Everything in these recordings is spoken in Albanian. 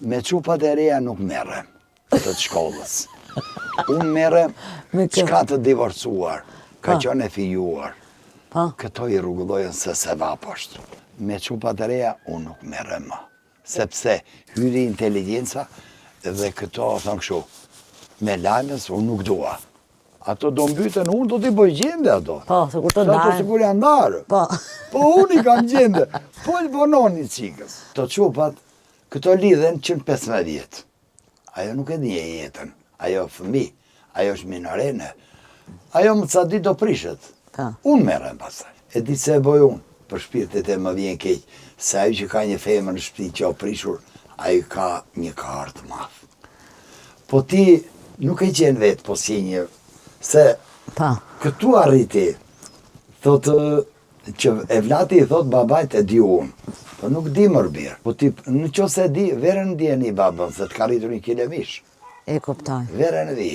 Me qupat e reja nuk merrem të shkollës. Unë merrem qka të divorcuar, ka qenë e fijuar. Këto i rrugullojën se vap është. Me qupat e reja unë nuk merrem më. Sepse hyri inteligenca dhe këto thënë kështu, me lalës unë nuk dua. Ato do mbyten, unë do t'i bëj gjende ato. Po, se kur të ndarë. Ato sikur janë ndarë. Po unë i kam gjende. Po i bonon një qikës. Të qupat, këto lidhen që në 15 vjetë. Ajo nuk e dje jetën. Ajo fëmi. Ajo është minorene. Ajo më ca ditë do prishet. Unë merrem pasaj. E di se e boj unë. Për shpirtit e më vjen keq. Se ajo që ka një femër në shtëpi që o prishur, ajo ka një kartë madh. Po ti nuk e gjen vetë, po si një... Se këtu arriti, thotë që e vlati i thotë babajt e di unë, po nuk di mërë birë. Po ti në qo se di, verën di e një babën, se të ka rritur një kilevish. E kuptoj. Verën di,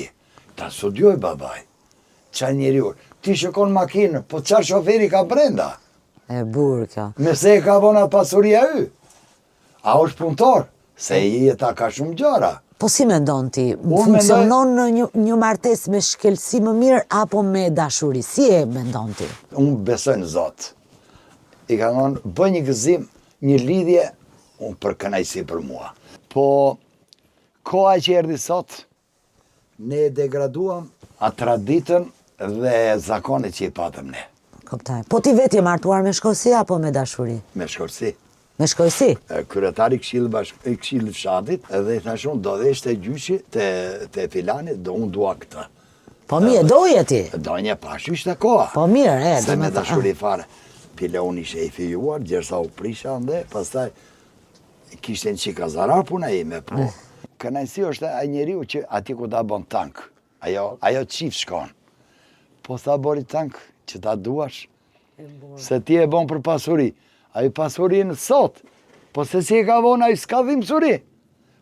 ta studioj babaj, qa njeriu, ti shikon makinë, po qa shoferi ka brenda? E burë kjo. Me se e ka bona pasuria y. A është punëtor, se i jeta ka shumë gjara. Po si mendon ti? Funksionon një martes me shkelësi më mirë apo me dashuri? Si e mendon ti? Unë besoj në Zot. I ka thonë, bëj një gëzim, një lidhje, unë për kënaqësi për mua. Po, koha që erdhi sot, ne degraduam atë traditën dhe zakonet që i patëm ne. Kuptoj. Po ti vetë je martuar me shkollësi apo me dashuri? Me shkollësi. Me shkollësi? Kryetari i këshillit fshatit dhe i thashun do vesh të gjyshi të filanit, do unë dua këtë. Po mirë, doje ti? Do një pashysh të koha. Po mirë, e. Se me dashuri fare. Pile unë ishe i fijuar, gjersa u prisha ndhe, pastaj kishte në qika zarar puna ime, po. Kënaqësi është ai njeriu që ati ku ta bon tank, ajo qift shkon. Po tha bori tank që ta duash, se ti e bon për pasuri. Ajo pasurinë sot, po se si e ka vonë, ajo s'ka dhimbësuri.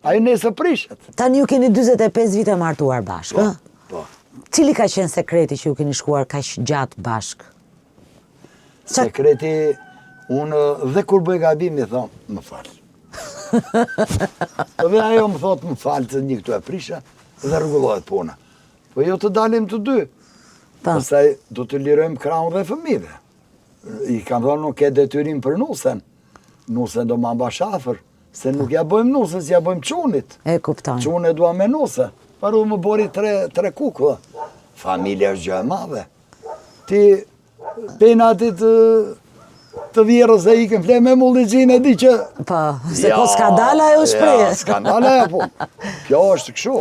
Ajo nesë prishet. Tani ju keni 45 vite martuar bashkë, Po. Cili ka qenë sekreti që ju keni shkuar kaq gjatë bashkë? Sekreti, unë dhe kur bëj gabim, mi thonë, më falë. Dhe ajo më thotë, më falë, se një këtu e prisha, dhe rregullohet puna. Po jo të dalim të dy. Pastaj do të lirojmë krahun dhe fëmijëve. I kam thonë nuk e detyrim për nusen. Nusen do ma mbash afër, se nuk ja bëjmë nusën, si ja bëjmë qunit. E kuptoj. Qunë dua me nuse. Paru më bori tre kukë. Familja është gjë e madhe. Ti pena ati të vjerës e ikën fle me mulligjin e di që... Po, se po skandala e u shprehje. Ja, skandala e po. Kjo është kështu.